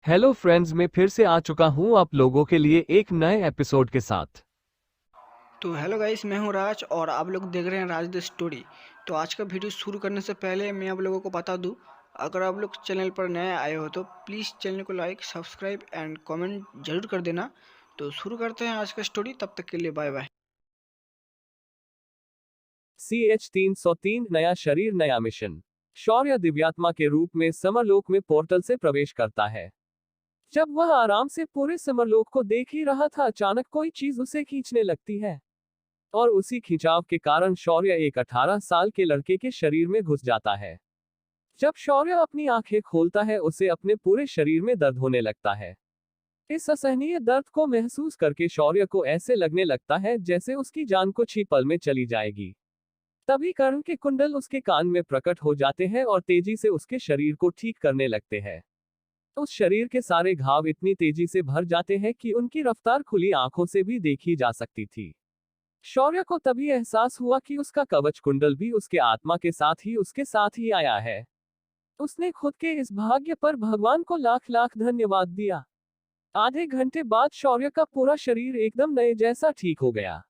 Hello friends, मैं फिर से आ चुका हूं आप लोगों के लिए एक नए एपिसोड के साथ। तो हेलो गाइस, मैं हूं राज और आप लोग देख रहे हैं राज द स्टोरी। तो आज का वीडियो शुरू करने से पहले मैं आप लोगों को बता दूं, अगर आप लोग चैनल पर नए आए हो तो प्लीज़ चैनल को लाइक सब्सक्राइब एंड कमेंट जरूर कर देना। तो शुरू करते हैं आज का स्टोरी, तब तक के लिए बाय बाय। CH-303 नया शरीर नया मिशन। शौर्य दिव्यात्मा के रूप में समरलोक में पोर्टल से प्रवेश करता है। जब वह आराम से पूरे समरलोक को देख ही रहा था, अचानक कोई चीज उसे खींचने लगती है और उसी खिंचाव के कारण शौर्य एक 18 साल के लड़के के शरीर में घुस जाता है। जब शौर्य अपनी आंखें खोलता है, उसे अपने पूरे शरीर में दर्द होने लगता है। इस असहनीय दर्द को महसूस करके शौर्य को ऐसे लगने लगता है जैसे उसकी जान कुछ ही पल में चली जाएगी। तभी कर्ण के कुंडल उसके कान में प्रकट हो जाते हैं और तेजी से उसके शरीर को ठीक करने लगते हैं। उस शरीर के सारे घाव इतनी तेजी से भर जाते हैं कि उनकी रफ्तार खुली आंखों से भी देखी जा सकती थी। शौर्य को तभी एहसास हुआ कि उसका कवच कुंडल भी उसके आत्मा के साथ ही उसके साथ ही आया है। उसने खुद के इस भाग्य पर भगवान को लाख लाख धन्यवाद दिया। आधे घंटे बाद शौर्य का पूरा शरीर एकदम नए जैसा ठीक हो गया।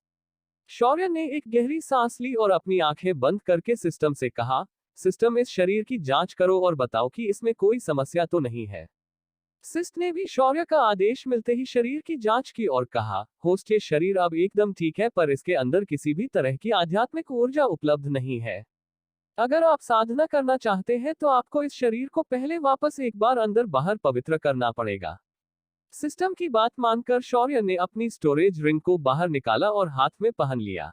शौर्य ने एक गहरी सांस ली और अपनी आंखें बंद करके सिस्टम से कहा, सिस्टम, इस शरीर की जांच करो और बताओ कि इसमें कोई समस्या तो नहीं है। सिस्ट ने भी शौर्य का आदेश मिलते ही शरीर की जांच की और कहा, होस्ट, ये शरीर अब एकदम ठीक है, पर इसके अंदर किसी भी तरह की आध्यात्मिक ऊर्जा उपलब्ध नहीं है। अगर आप साधना करना चाहते हैं तो आपको इस शरीर को पहले वापस एक बार अंदर बाहर पवित्र करना पड़ेगा। सिस्टम की बात मानकर शौर्य ने अपनी स्टोरेज रिंग को बाहर निकाला और हाथ में पहन लिया।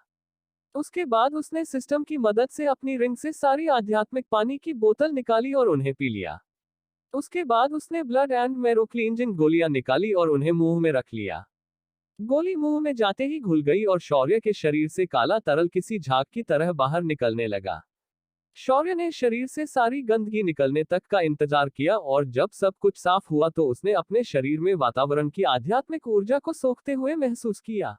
उसके बाद उसने सिस्टम की मदद से अपनी रिंग से सारी आध्यात्मिक पानी की बोतल निकाली और उन्हें पी लिया। उसके बाद उसने ब्लड एंड मैरो क्लींजिंग गोलियां निकाली और उन्हें मुंह में रख लिया। गोली मुंह में जाते ही घुल गई और शौर्य के शरीर से काला तरल किसी झाग की तरह बाहर निकलने लगा। शौर्य ने शरीर से सारी गंदगी निकलने तक का इंतजार किया और जब सब कुछ साफ हुआ तो उसने अपने शरीर में वातावरण की आध्यात्मिक ऊर्जा को सोखते हुए महसूस किया।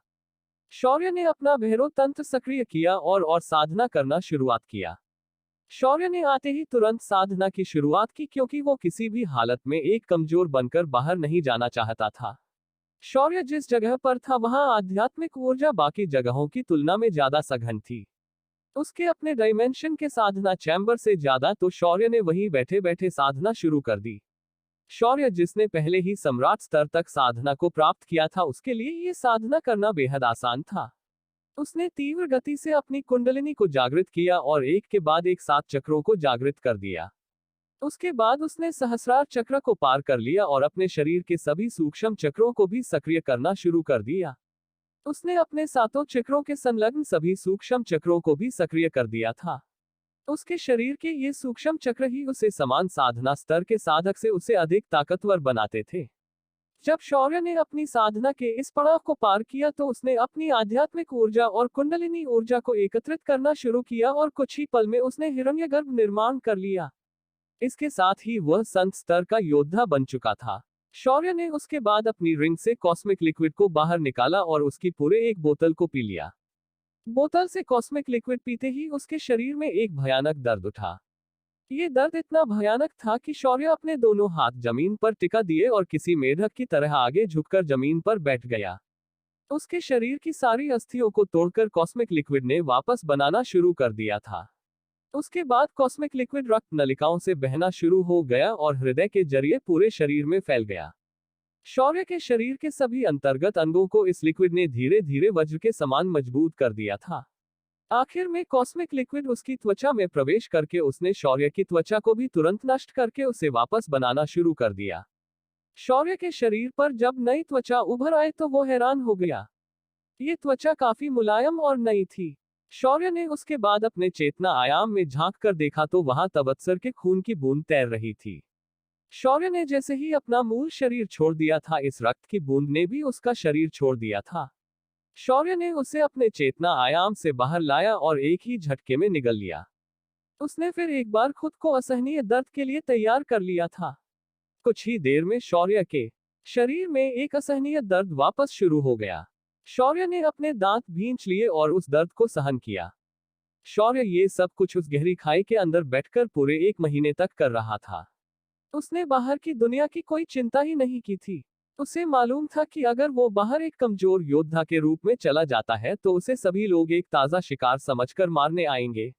शौर्य ने अपना भैरव तंत्र सक्रिय किया और साधना करना शुरुआत किया। शौर्य ने आते ही तुरंत साधना की शुरुआत की, क्योंकि वो किसी भी हालत में एक कमजोर बनकर बाहर नहीं जाना चाहता था। शौर्य जिस जगह पर था वहां आध्यात्मिक ऊर्जा बाकी जगहों की तुलना में ज्यादा सघन थी। उसके अपने डायमेंशन के साधना चैम्बर से ज्यादा तो शौर्य ने वहीं बैठे बैठे साधना शुरू कर दी। शौर्य, जिसने पहले ही सम्राट स्तर तक साधना को प्राप्त किया था, उसके लिए ये साधना करना बेहद आसान था। उसने तीव्र गति से अपनी कुंडलिनी को जागृत किया और एक के बाद एक 7 चक्रों को जागृत कर दिया। उसके बाद उसने सहस्रार चक्र को पार कर लिया और अपने शरीर के सभी सूक्ष्म चक्रों को भी सक्रिय करना शुरू कर दिया। उसने अपने 7 चक्रों के संलग्न सभी सूक्ष्म चक्रों को भी सक्रिय कर दिया था। उसके शरीर के ये सूक्ष्म चक्र ही उसे समान साधना स्तर के साधक से उसे अधिक ताकतवर बनाते थे। जब शौर्य ने अपनी साधना के इस पड़ाव को पार किया तो उसने अपनी आध्यात्मिक ऊर्जा और कुंडलिनी ऊर्जा को एकत्रित करना शुरू किया और कुछ ही पल में उसने हिरण्यगर्भ निर्माण कर लिया। इसके साथ ही वह संत स्तर का योद्धा बन चुका था। शौर्य ने उसके बाद अपनी रिंग से कॉस्मिक लिक्विड को बाहर निकाला और उसकी पूरे एक बोतल को पी लिया। बोतल से कॉस्मिक लिक्विड पीते ही उसके शरीर में एक भयानक दर्द उठा। ये दर्द इतना भयानक था कि शौर्य अपने दोनों हाथ जमीन पर टिका दिए और किसी मेढक की तरह आगे झुककर जमीन पर बैठ गया। उसके शरीर की सारी अस्थियों को तोड़कर कॉस्मिक लिक्विड ने वापस बनाना शुरू कर दिया था। उसके बाद कॉस्मिक लिक्विड रक्त नलिकाओं से बहना शुरू हो गया और हृदय के जरिए पूरे शरीर में फैल गया। शौर्य के शरीर के सभी अंतर्गत अंगों को इस लिक्विड ने धीरे धीरे वज्र के समान मजबूत कर दिया था। आखिर में कॉस्मिक लिक्विड उसकी त्वचा में प्रवेश करके उसने शौर्य की त्वचा को भी तुरंत नष्ट करके उसे वापस बनाना शुरू कर दिया। शौर्य के शरीर पर जब नई त्वचा उभर आए तो वो हैरान हो गया। ये त्वचा काफी मुलायम और नई थी। शौर्य ने उसके बाद अपने चेतना आयाम में झांक कर देखा तो वहां तवत्सर के खून की बूंद तैर रही थी। शौर्य ने जैसे ही अपना मूल शरीर छोड़ दिया था, इस रक्त की बूंद ने भी उसका शरीर छोड़ दिया था। शौर्य ने उसे अपने चेतना आयाम से बाहर लाया और एक ही झटके में निगल लिया। उसने फिर एक बार खुद को असहनीय दर्द के लिए तैयार कर लिया था। कुछ ही देर में शौर्य के शरीर में एक असहनीय दर्द वापस शुरू हो गया। शौर्य ने अपने दांत भींच लिए और उस दर्द को सहन किया। शौर्य ये सब कुछ उस गहरी खाई के अंदर बैठकर पूरे 1 महीने तक कर रहा था। उसने बाहर की दुनिया की कोई चिंता ही नहीं की थी। उसे मालूम था कि अगर वो बाहर एक कमजोर योद्धा के रूप में चला जाता है तो उसे सभी लोग एक ताजा शिकार समझकर मारने आएंगे।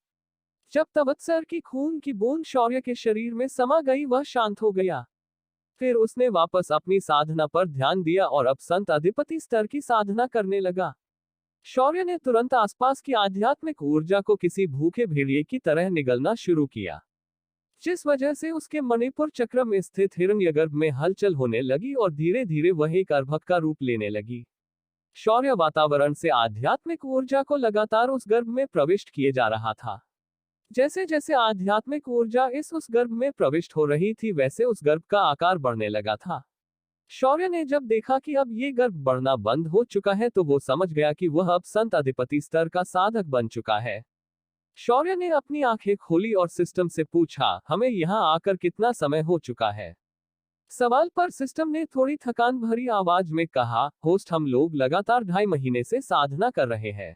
जब तवत्सर की खून की बूंद शौर्य के शरीर में समा गई, वह शांत हो गया। फिर उसने वापस अपनी साधना पर ध्यान दिया और अब संत अधिपति स्तर की साधना करने लगा। शौर्य ने तुरंत आसपास की आध्यात्मिक ऊर्जा को किसी भूखे भेड़िए की तरह निगलना शुरू किया, जिस वजह से उसके मणिपुर चक्र में स्थित हिरण्यगर्भ में हलचल होने लगी और धीरे धीरे वह एक अर्भक का रूप लेने लगी। शौर्य वातावरण से आध्यात्मिक ऊर्जा को लगातार उस गर्भ में प्रविष्ट किए जा रहा था। जैसे जैसे आध्यात्मिक ऊर्जा उस गर्भ में प्रविष्ट हो रही थी, वैसे उस गर्भ का आकार बढ़ने लगा था। शौर्य ने जब देखा कि अब ये गर्भ बढ़ना बंद हो चुका है तो वो समझ गया कि वह अब संत अधिपति स्तर का साधक बन चुका है। शौर्य ने अपनी आंखें खोली और सिस्टम से पूछा, हमें यहाँ आकर कितना समय हो चुका है? सवाल पर सिस्टम ने थोड़ी थकान भरी आवाज में कहा, होस्ट, हम लोग लगातार 2.5 महीने से साधना कर रहे हैं।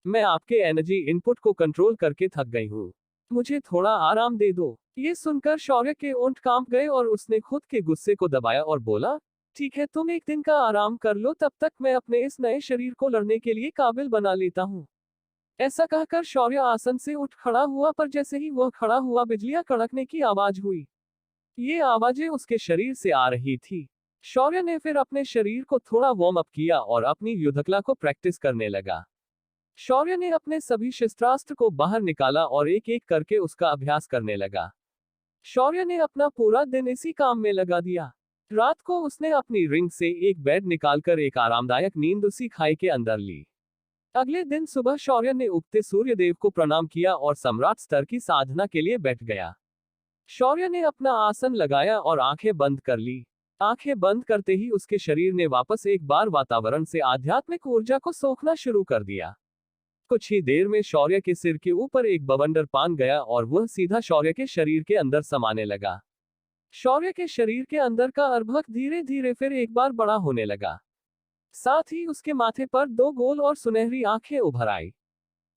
मैं आपके एनर्जी इनपुट को कंट्रोल करके थक गई हूँ। मुझे थोड़ा आराम दे दो। ये सुनकर शौर्य के ओंठ कांप गए और उसने खुद के गुस्से को दबाया और बोला, ठीक है, तुम एक दिन का आराम कर लो, तब तक मैं अपने इस नए शरीर को लड़ने के लिए काबिल बना लेता हूँ। ऐसा कहकर शौर्य आसन से उठ खड़ा हुआ, पर जैसे ही वह खड़ा हुआ बिजलियां कड़कने की आवाज हुई। ये आवाजें उसके शरीर से आ रही थी। शौर्य ने फिर अपने शरीर को थोड़ा वार्म अप किया और अपनी युद्धकला को प्रैक्टिस करने लगा। शौर्य ने अपने सभी शस्त्रास्त्र को बाहर निकाला और एक एक करके उसका अभ्यास करने लगा। शौर्य ने अपना पूरा दिन इसी काम में लगा दिया। रात को उसने अपनी रिंग से एक बेड निकालकर एक आरामदायक नींद उसी खाई के अंदर ली। अगले दिन सुबह शौर्य ने उगते सूर्यदेव को प्रणाम किया और सम्राट स्तर की साधना के लिए बैठ गया। शौर्य ने अपना आसन लगाया और आंखें बंद कर ली। आंखें बंद करते ही उसके शरीर ने वापस एक बार वातावरण से आध्यात्मिक ऊर्जा को सोखना शुरू कर दिया। कुछ ही देर में शौर्य के सिर के ऊपर एक बवंडर पान गया और वह सीधा शौर्य के शरीर के अंदर समाने लगा। शौर्य के शरीर के अंदर का अर्भक धीरे धीरे फिर एक बार बड़ा होने लगा। साथ ही उसके माथे पर 2 गोल और सुनहरी आंखें उभर आई।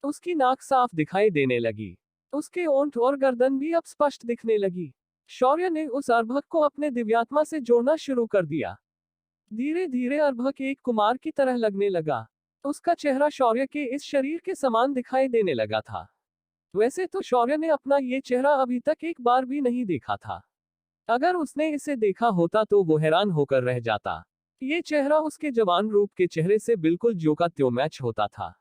उसकी नाक साफ दिखाई देने लगी। उसके ओंठ और गर्दन भी अब स्पष्ट दिखने लगी। शौर्य ने उस अर्भक को अपने दिव्यात्मा से जोड़ना शुरू कर दिया। धीरे धीरे अर्भक एक कुमार की तरह लगने लगा। उसका चेहरा शौर्य के इस शरीर के समान दिखाई देने लगा था। वैसे तो शौर्य ने अपना ये चेहरा अभी तक एक बार भी नहीं देखा था। अगर उसने इसे देखा होता तो वो हैरान होकर रह जाता। ये चेहरा उसके जवान रूप के चेहरे से बिल्कुल ज्यों का त्यों मैच होता था।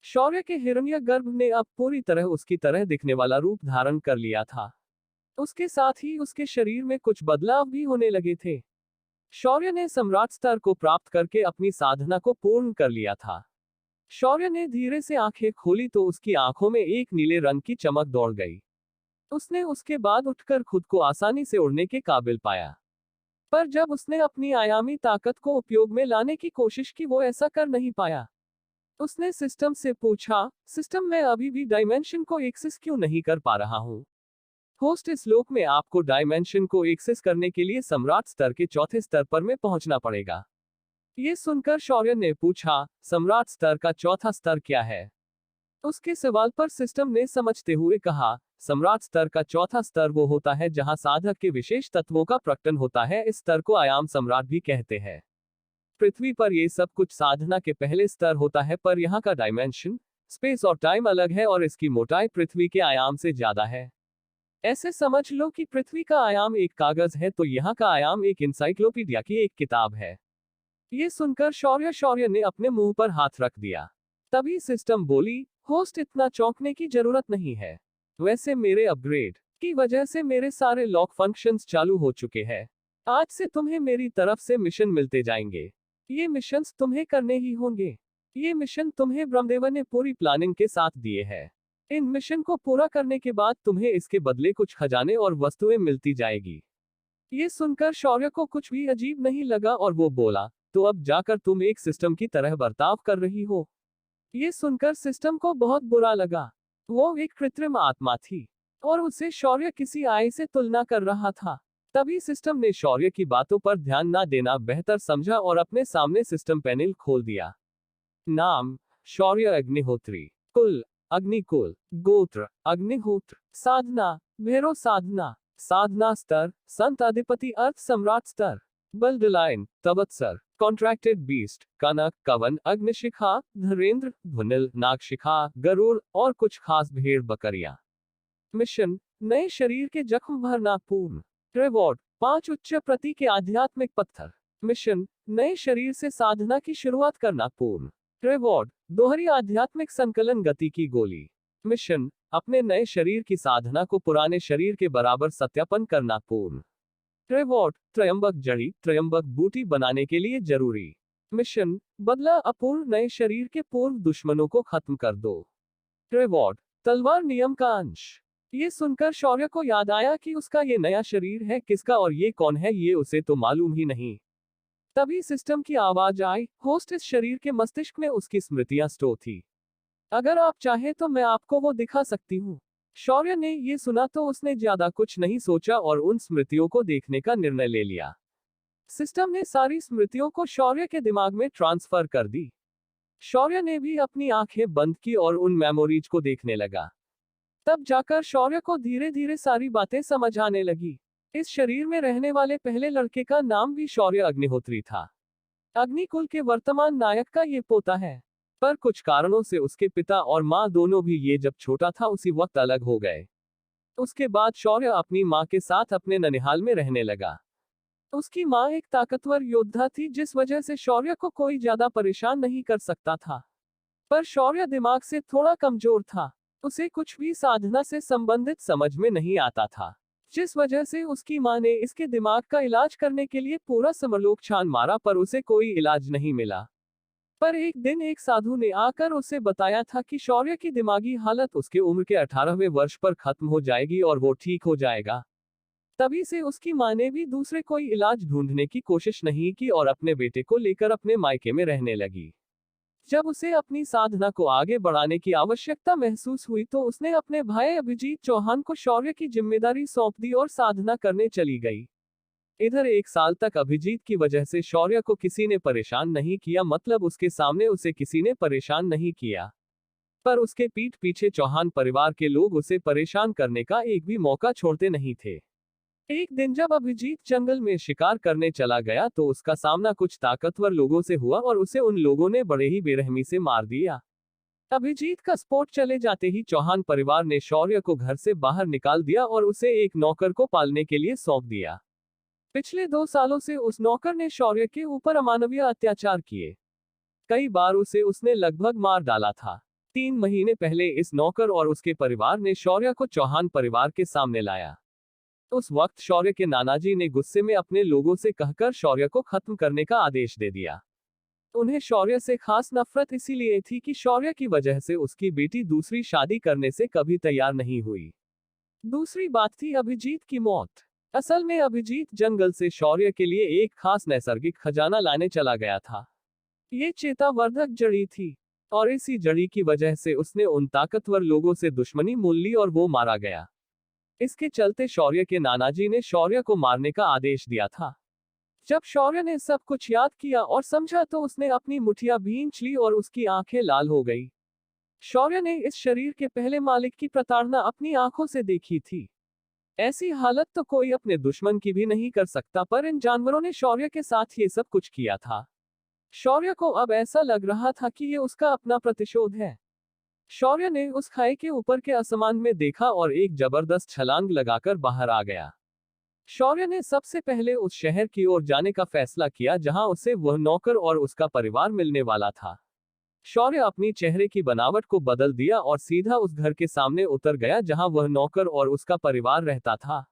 शौर्य के हिरण्यगर्भ ने अब पूरी तरह उसकी तरह दिखने वाला रूप धारण कर लिया था। उसके साथ ही उसके शरीर में कुछ बदलाव भी होने लगे थे। शौर्य ने सम्राट स्तर को प्राप्त करके अपनी साधना को पूर्ण कर लिया था। शौर्य ने धीरे से आंखें खोली तो उसकी आंखों में एक नीले रंग की चमक दौड़ गई। उसने उसके बाद उठकर खुद को आसानी से उड़ने के काबिल पाया। पर जब उसने अपनी आयामी ताकत को उपयोग में लाने की कोशिश की, वो ऐसा कर नहीं पाया। उसने सिस्टम से पूछा, सिस्टम, मैं अभी भी डायमेंशन को एक्सेस क्यों नहीं कर पा रहा हूँ? होस्ट, इस लोक में आपको डायमेंशन को एक्सेस करने के लिए सम्राट स्तर के 4थे स्तर पर में पहुंचना पड़ेगा। ये सुनकर शौर्य ने पूछा, सम्राट स्तर का 4था स्तर क्या है? उसके सवाल पर सिस्टम ने समझते हुए कहा, सम्राट स्तर का 4था स्तर वो होता है जहां साधक के विशेष तत्वों का प्रकटन होता है। इस स्तर को आयाम सम्राट भी कहते हैं। पृथ्वी पर ये सब कुछ साधना के पहले स्तर होता है, पर यहाँ का डायमेंशन, स्पेस और टाइम अलग है और इसकी मोटाई पृथ्वी के आयाम से ज्यादा है। ऐसे समझ लो कि पृथ्वी का आयाम एक कागज है तो यहाँ का आयाम एक इंसाइक्लोपीडिया की एक किताब है। ये सुनकर शौर्य ने अपने मुंह पर हाथ रख दिया। तभी सिस्टम बोली, होस्ट, इतना चौंकने की जरूरत नहीं है। वैसे मेरे अपग्रेड की वजह से मेरे सारे लॉक फंक्शंस चालू हो चुके हैं। आज से तुम्हें मेरी तरफ से मिशन मिलते जाएंगे। ये मिशंस तुम्हें करने ही होंगे। ये मिशन तुम्हें ब्रह्मदेव ने पूरी प्लानिंग के साथ दिए हैं। इन मिशन को पूरा करने के बाद तुम्हें इसके बदले कुछ खजाने और वस्तुएं मिलती जाएगी। ये सुनकर शौर्य को कुछ भी अजीब नहीं लगा और वो बोला, तो अब जाकर तुम एक सिस्टम की तरह बर्ताव कर रही हो। ये सुनकर सिस्टम को बहुत बुरा लगा। वो एक कृत्रिम आत्मा थी और उसे शौर्य किसी आई से तुलना कर रहा था। तभी सिस्टम ने शौर्य की बातों पर ध्यान न देना बेहतर समझा और अपने सामने सिस्टम पैनल खोल दिया। नाम, शौर्य अग्निहोत्री। कुल, अग्निकुल। गोत्र, अग्निहोत्र। साधना, भैरव साधना। साधना स्तर, संत अधिपति अर्थ सम्राट स्तर, बल्डलाइन, तवत्सर, कॉन्ट्रैक्टेड बीस्ट, कनक, कवन, अग्निशिखा, धरेंद्र, ध्वनिल, नागशिखा, गरुड़ और कुछ खास भेड़ बकरियां। मिशन, नए शरीर के जख्म भरना पूर्ण। रिवॉर्ड, 5 उच्च प्रति के आध्यात्मिक पत्थर। मिशन, नए शरीर से साधना की शुरुआत करना पूर्ण। रिवॉर्ड, दोहरी आध्यात्मिक संकलन गति की गोली। मिशन, अपने नए शरीर की साधना को पुराने शरीर के बराबर सत्यापन करना पूर्ण। रिवॉर्ड, त्रयंबक जड़ी, त्रयंबक बूटी बनाने के लिए जरूरी। मिशन, बदला अपूर्ण नए शरीर के पूर्व दुश्मनों को खत्म कर दो। रिवॉर्ड, तलवार नियम का अंश। ये सुनकर शौर्य को याद आया कि उसका ये नया शरीर है किसका और ये कौन है ये उसे तो मालूम ही नहीं। तभी सिस्टम की आवाज आई, होस्ट इस शरीर के मस्तिष्क में उसकी स्मृतियां स्टोर थी। अगर आप चाहे तो मैं आपको वो दिखा सकती हूँ। शौर्य ने ये सुना तो उसने ज्यादा कुछ नहीं सोचा और उन स्मृतियों को देखने का निर्णय ले लिया। सिस्टम ने सारी स्मृतियों को शौर्य के दिमाग में ट्रांसफर कर दी। शौर्य ने भी अपनी आंखें बंद की और उन मेमोरीज को देखने लगा। तब जाकर शौर्य को धीरे धीरे सारी बातें समझ आने लगी। इस शरीर में रहने वाले पहले लड़के का नाम भी शौर्य अग्निहोत्री था। अग्निकुल के वर्तमान नायक का ये पोता है, पर कुछ कारणों से उसके पिता और माँ दोनों भी ये जब छोटा था उसी वक्त अलग हो गए। उसके बाद शौर्य अपनी माँ के साथ अपने ननिहाल में रहने लगा। उसकी माँ एक ताकतवर योद्धा थी जिस वजह से शौर्य को कोई ज्यादा परेशान नहीं कर सकता था। पर शौर्य दिमाग से थोड़ा कमजोर था। उसे कुछ भी साधना से संबंधित समझ में नहीं आता था, जिस वजह से उसकी माँ ने इसके दिमाग का इलाज करने के लिए पूरा समरलोक छान मारा पर उसे कोई इलाज नहीं मिला। पर एक दिन एक साधु ने आकर उसे बताया था कि शौर्य की दिमागी हालत उसके उम्र के 18वें वर्ष पर खत्म हो जाएगी और वो ठीक हो जाएगा। तभी से उसकी माँ ने भी दूसरे कोई इलाज ढूंढने की कोशिश नहीं की और अपने बेटे को लेकर अपने मायके में रहने लगी। जब उसे अपनी साधना को आगे बढ़ाने की आवश्यकता महसूस हुई तो उसने अपने भाई अभिजीत चौहान को शौर्य की जिम्मेदारी सौंप दी और साधना करने चली गई। इधर 1 साल तक अभिजीत की वजह से शौर्य को किसी ने परेशान नहीं किया, मतलब उसके सामने उसे किसी ने परेशान नहीं किया, पर उसके पीठ पीछे चौहान परिवार के लोग उसे परेशान करने का एक भी मौका छोड़ते नहीं थे। एक दिन जब अभिजीत जंगल में शिकार करने चला गया तो उसका सामना कुछ ताकतवर लोगों से हुआ और उसे उन लोगों ने बड़े ही बेरहमी से मार दिया। अभिजीत का स्पोर्ट चले जाते ही चौहान परिवार ने शौर्य को घर से बाहर निकाल दिया और उसे एक नौकर को पालने के लिए सौंप दिया। पिछले 2 सालों से उस नौकर ने शौर्य के ऊपर अमानवीय अत्याचार किए। कई बार उसे उसने लगभग मार डाला था। 3 महीने पहले इस नौकर और उसके परिवार ने शौर्य को चौहान परिवार के सामने लाया। उस वक्त शौर्य के नानाजी ने गुस्से में अपने लोगों से कहकर शौर्य को खत्म करने का आदेश दे दिया। उन्हें शौर्य से खास नफरत इसीलिए थी कि शौर्य की वजह से उसकी बेटी दूसरी शादी करने से कभी तैयार नहीं हुई। दूसरी बात थी अभिजीत की मौत। असल में अभिजीत जंगल से शौर्य के लिए एक खास नैसर्गिक खजाना लाने चला गया था। ये चेतावर्धक जड़ी थी और इसी जड़ी की वजह से उसने उन ताकतवर लोगों से दुश्मनी मोल ली और वो मारा गया। इसके चलते शौर्य के नानाजी ने शौर्य को मारने का आदेश दिया था। जब शौर्य ने सब कुछ याद किया और समझा तो उसने अपनी मुठिया भींच ली और उसकी आंखें लाल हो गई। शौर्य ने इस शरीर के पहले मालिक की प्रताड़ना अपनी आंखों से देखी थी। ऐसी हालत तो कोई अपने दुश्मन की भी नहीं कर सकता, पर इन जानवरों ने शौर्य के साथ ये सब कुछ किया था। शौर्य को अब ऐसा लग रहा था कि ये उसका अपना प्रतिशोध है। शौर्य ने उस खाई के ऊपर के आसमान में देखा और एक जबरदस्त छलांग लगाकर बाहर आ गया। शौर्य ने सबसे पहले उस शहर की ओर जाने का फैसला किया जहां उसे वह नौकर और उसका परिवार मिलने वाला था। शौर्य अपनी चेहरे की बनावट को बदल दिया और सीधा उस घर के सामने उतर गया जहां वह नौकर और उसका परिवार रहता था।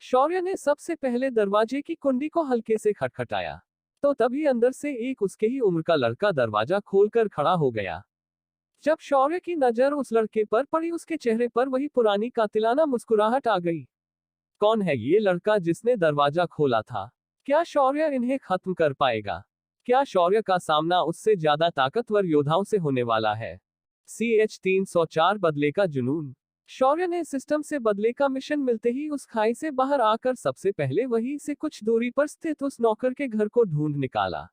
शौर्य ने सबसे पहले दरवाजे की कुंडी को हल्के से खटखटाया तो तभी अंदर से एक उसके ही उम्र का लड़का दरवाजा खोलकर खड़ा हो गया। जब शौर्य की नजर उस लड़के पर पड़ी उसके चेहरे पर वही पुरानी कातिलाना मुस्कुराहट आ गई। कौन है ये लड़का जिसने दरवाजा खोला था? क्या शौर्य इन्हें खत्म कर पाएगा? क्या शौर्य का सामना उससे ज्यादा ताकतवर योद्धाओं से होने वाला है? CH 304 बदले का जुनून। शौर्य ने सिस्टम से बदले का मिशन मिलते ही उस खाई से बाहर आकर सबसे पहले वहीं से कुछ दूरी पर स्थित उस नौकर के घर को ढूंढ निकाला।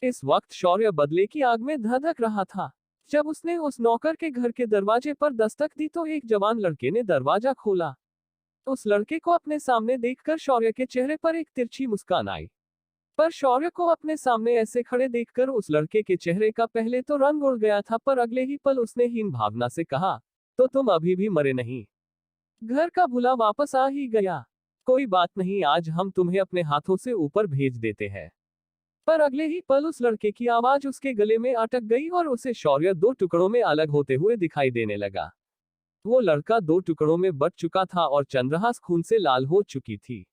इस वक्त शौर्य बदले की आग में धधक रहा था। जब उसने उस नौकर के घर के दरवाजे पर दस्तक दी तो एक जवान लड़के ने दरवाजा खोला। उस लड़के को अपने सामने देखकर शौर्य के चेहरे पर एक तिरछी मुस्कान आई। पर शौर्य को अपने सामने ऐसे खड़े देखकर उस लड़के के चेहरे का पहले तो रंग उड़ गया था, पर अगले ही पल उसने हीन भावना से कहा, तो तुम अभी भी मरे नहीं? घर का भूला वापस आ ही गया। कोई बात नहीं, आज हम तुम्हें अपने हाथों से ऊपर भेज देते हैं। पर अगले ही पल उस लड़के की आवाज उसके गले में अटक गई और उसे शौर्य दो टुकड़ों में अलग होते हुए दिखाई देने लगा। वो लड़का दो टुकड़ों में बट चुका था और चंद्रहास खून से लाल हो चुकी थी।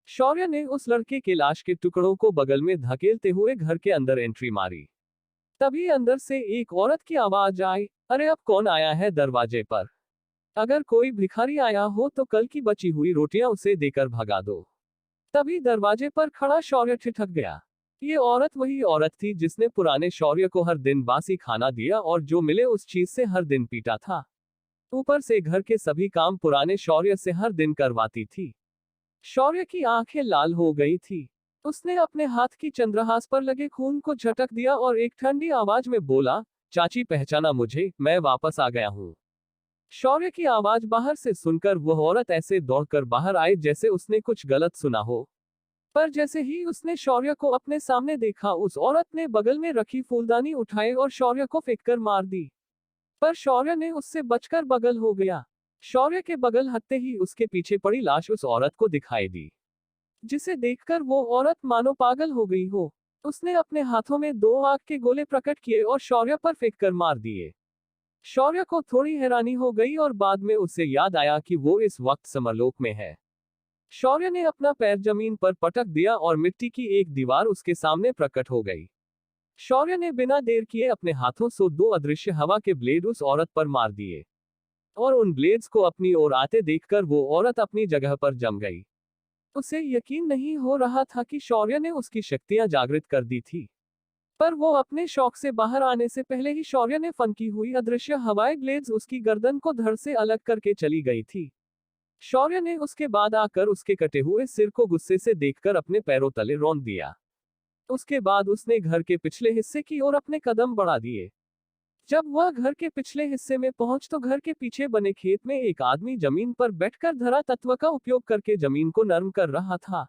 शौर्य ने उस लड़के के लाश के टुकड़ों को बगल में धकेलते हुए घर के अंदर एंट्री मारी। तभी अंदर से एक औरत की आवाज आई, अरे अब कौन आया है दरवाजे पर? अगर कोई भिखारी आया हो तो कल की बची हुई रोटियां उसे देकर भगा दो। तभी दरवाजे पर खड़ा शौर्य ठिठक गया। ये औरत वही औरत थी जिसने पुराने शौर्य को हर दिन बासी खाना दिया और जो मिले उस चीज से हर दिन पीटा था। ऊपर से घर के सभी काम पुराने शौर्य से हर दिन करवाती थी। शौर्य की आंखें लाल हो गई थी। उसने अपने हाथ की चंद्रहास पर लगे खून को झटक दिया और एक ठंडी आवाज में बोला, चाची पहचाना मुझे, मैं वापस आ गया हूँ। शौर्य की आवाज बाहर से सुनकर वह औरत ऐसे दौड़कर बाहर आई जैसे उसने कुछ गलत सुना हो। पर जैसे ही उसने शौर्य को अपने सामने देखा, उस औरत ने बगल में रखी फूलदानी उठाई और शौर्य को फेंककर मार दी। पर शौर्य ने उससे बचकर बगल हो गया। शौर्य के बगल हटते ही उसके पीछे पड़ी लाश उस औरत को दिखाई दी, जिसे देखकर वो औरत मानो पागल हो गई हो। उसने अपने हाथों में दो आग के गोले प्रकट किए और शौर्य पर फेंककर मार दिए। शौर्य को थोड़ी हैरानी हो गई और बाद में उसे याद आया कि वो इस वक्त समरलोक में है। शौर्य ने अपना पैर जमीन पर पटक दिया और मिट्टी की एक दीवार उसके सामने प्रकट हो गई। शौर्य ने बिना देर किए अपने हाथों से दो अदृश्य हवा के ब्लेड उस औरत पर मार दिए और उन ब्लेड्स को अपनी ओर आते देखकर वो औरत अपनी जगह पर जम गई। उसे यकीन नहीं हो रहा था कि शौर्य ने उसकी शक्तियां जागृत कर दी थी। पर वो अपने शौक से बाहर आने से पहले ही शौर्य ने फनकी हुई अदृश्य हवाई ब्लेड्स उसकी गर्दन को धड़ से अलग करके चली गई थी। शौर्य ने उसके बाद आकर उसके कटे हुए सिर को गुस्से से देखकर अपने पैरों तले रौंद दिया। उसके बाद उसने घर के पिछले हिस्से की ओर अपने कदम बढ़ा दिए। जब वह घर के पिछले हिस्से में पहुंच तो घर के पीछे बने खेत में एक आदमी जमीन पर बैठकर धरा तत्व का उपयोग करके जमीन को नरम कर रहा था।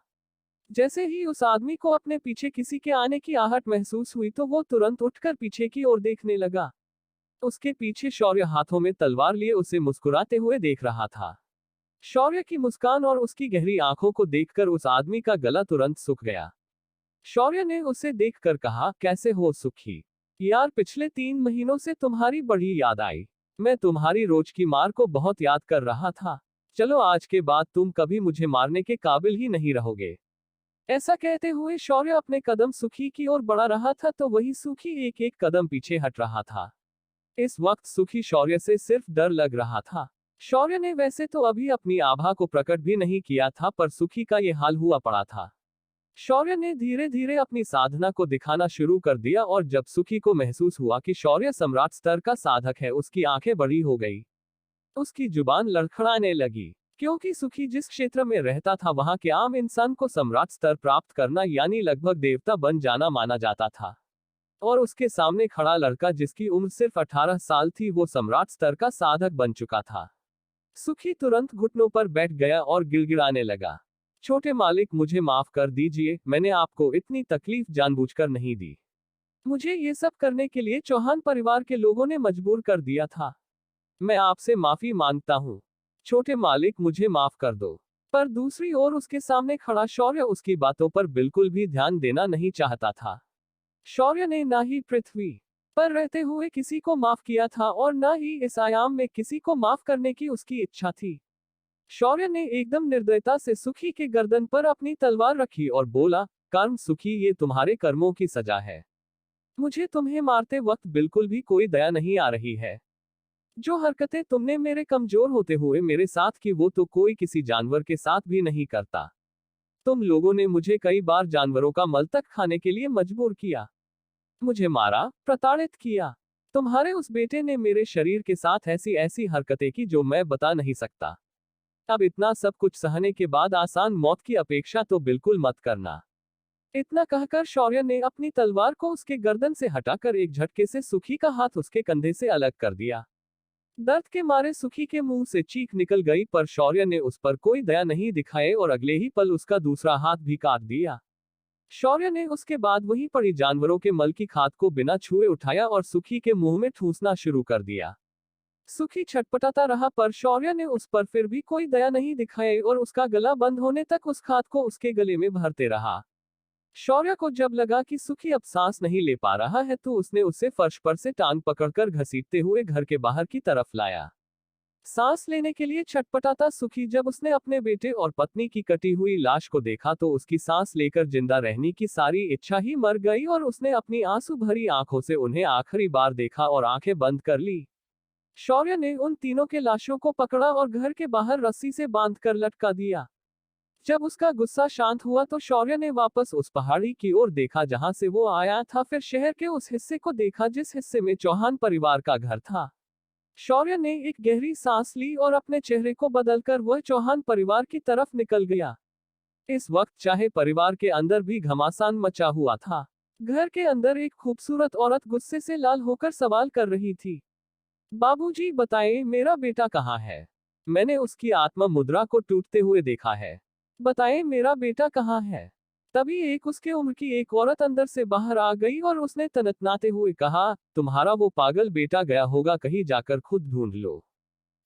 जैसे ही उस आदमी को अपने पीछे किसी के आने की आहट महसूस हुई तो वो तुरंत उठकर पीछे की ओर देखने लगा। उसके पीछे शौर्य हाथों में तलवार लिए उसे मुस्कुराते हुए देख रहा था। शौर्य की मुस्कान और उसकी गहरी आंखों को देखकर उस आदमी का गला तुरंत सूख गया। शौर्य ने उसे देखकर कहा, कैसे हो सुखी? यार, पिछले 3 महीनों से तुम्हारी बड़ी याद आई। मैं तुम्हारी रोज की मार को बहुत याद कर रहा था। चलो, आज के बाद तुम कभी मुझे मारने के काबिल ही नहीं रहोगे। ऐसा कहते हुए शौर्य अपने कदम सुखी की ओर बढ़ा रहा था तो वही सुखी एक एक कदम पीछे हट रहा था। इस वक्त सुखी शौर्य से सिर्फ डर लग रहा था। शौर्य ने वैसे तो अभी अपनी आभा को प्रकट भी नहीं किया था, पर सुखी का ये हाल हुआ पड़ा था। शौर्य ने धीरे धीरे अपनी साधना को दिखाना शुरू कर दिया और जब सुखी को महसूस हुआ कि शौर्य सम्राट स्तर का साधक है, उसकी आंखें बड़ी हो गई। उसकी जुबान लड़खड़ाने लगी, क्योंकि सुखी जिस क्षेत्र में रहता था वहां के आम इंसान को सम्राट स्तर प्राप्त करना यानी लगभग देवता बन जाना माना जाता था। और उसके सामने खड़ा लड़का जिसकी उम्र सिर्फ 18 साल थी, वो सम्राट स्तर का साधक बन चुका था। सुखी तुरंत घुटनों पर बैठ गया और गिड़गिड़ाने लगा, छोटे मालिक, मुझे माफ कर दीजिए, मैंने आपको इतनी तकलीफ जानबूझकर नहीं दी। मुझे ये सब करने के लिए चौहान परिवार के लोगों ने मजबूर कर दिया था। मैं आपसे माफी मांगता हूँ। छोटे मालिक, मुझे माफ कर दो। पर दूसरी ओर उसके सामने खड़ा शौर्य उसकी बातों पर बिल्कुल भी ध्यान देना नहीं चाहता था। शौर्य ने ना ही पृथ्वी पर रहते हुए किसी को माफ किया था और ना ही इस आयाम में किसी को माफ करने की उसकी इच्छा थी। शौर्य ने एकदम निर्दयता से सुखी के गर्दन पर अपनी तलवार रखी और बोला, कर्म सुखी, ये तुम्हारे कर्मों की सजा है। मुझे तुम्हें मारते वक्त बिल्कुल भी कोई दया नहीं आ रही है। जो हरकतें तुमने मेरे कमजोर होते हुए मेरे साथ की, वो तो कोई किसी जानवर के साथ भी नहीं करता। तुम लोगों ने मुझे कई बार जानवरों का मल तक खाने के लिए मजबूर किया, मुझे मारा, प्रताड़ित किया। तुम्हारे उस बेटे ने मेरे शरीर के साथ ऐसी ऐसी हरकतें की जो मैं बता नहीं सकता। अब इतना सब कुछ सहने के बाद आसान मौत की अपेक्षा तो बिल्कुल मत करना। इतना कहकर शौर्य ने अपनी तलवार को उसके गर्दन से हटाकर एक झटके से सुखी का हाथ उसके कंधे से अलग कर दिया। दर्द के मारे सुखी के मुंह से चीख निकल गई, पर शौर्य ने उस पर कोई दया नहीं दिखाए और अगले ही पल उसका दूसरा हाथ भी काट दिया। शौर्य ने उसके बाद वहीं पड़ी जानवरों के मल की खाद को बिना छुए उठाया और सुखी के मुंह में ठूंसना शुरू कर दिया। सुखी छटपटाता रहा, पर शौर्य ने उस पर फिर भी कोई दया नहीं दिखाई और उसका गला बंद होने तक उस खाद को उसके गले में भरते रहा। शौर्य को जब लगा कि सुखी अब सांस नहीं ले पा रहा है तो उसने उसे फर्श पर से टांग पकड़कर घसीटते हुए घर के बाहर की तरफ लाया। सांस लेने के लिए छटपटाता सुखी जब उसने अपने बेटे और पत्नी की कटी हुई लाश को देखा तो उसकी सांस लेकर जिंदा रहने की सारी इच्छा ही मर गई और उसने अपनी आंसू भरी आंखों से उन्हें आखिरी बार देखा और आंखें बंद कर ली। शौर्य ने उन तीनों के लाशों को पकड़ा और घर के बाहर रस्सी से बांधकर लटका दिया। जब उसका गुस्सा शांत हुआ तो शौर्य ने वापस उस पहाड़ी की ओर देखा जहां से वो आया था, फिर शहर के उस हिस्से को देखा जिस हिस्से में चौहान परिवार का घर था। शौर्य ने एक गहरी सांस ली और अपने चेहरे को बदलकर वह चौहान परिवार की तरफ निकल गया। इस वक्त चाहे परिवार के अंदर भी घमासान मचा हुआ था। घर के अंदर एक खूबसूरत औरत गुस्से से लाल होकर सवाल कर रही थी। बाबूजी बताएं, मेरा बेटा कहाँ है? मैंने उसकी आत्मा मुद्रा को टूटते हुए देखा है। बताएं, मेरा बेटा कहाँ है? तभी एक उसके उम्र की एक औरत अंदर से बाहर आ गई और उसने तनतनाते हुए कहा, तुम्हारा वो पागल बेटा गया होगा, कहीं जाकर खुद ढूंढ लो।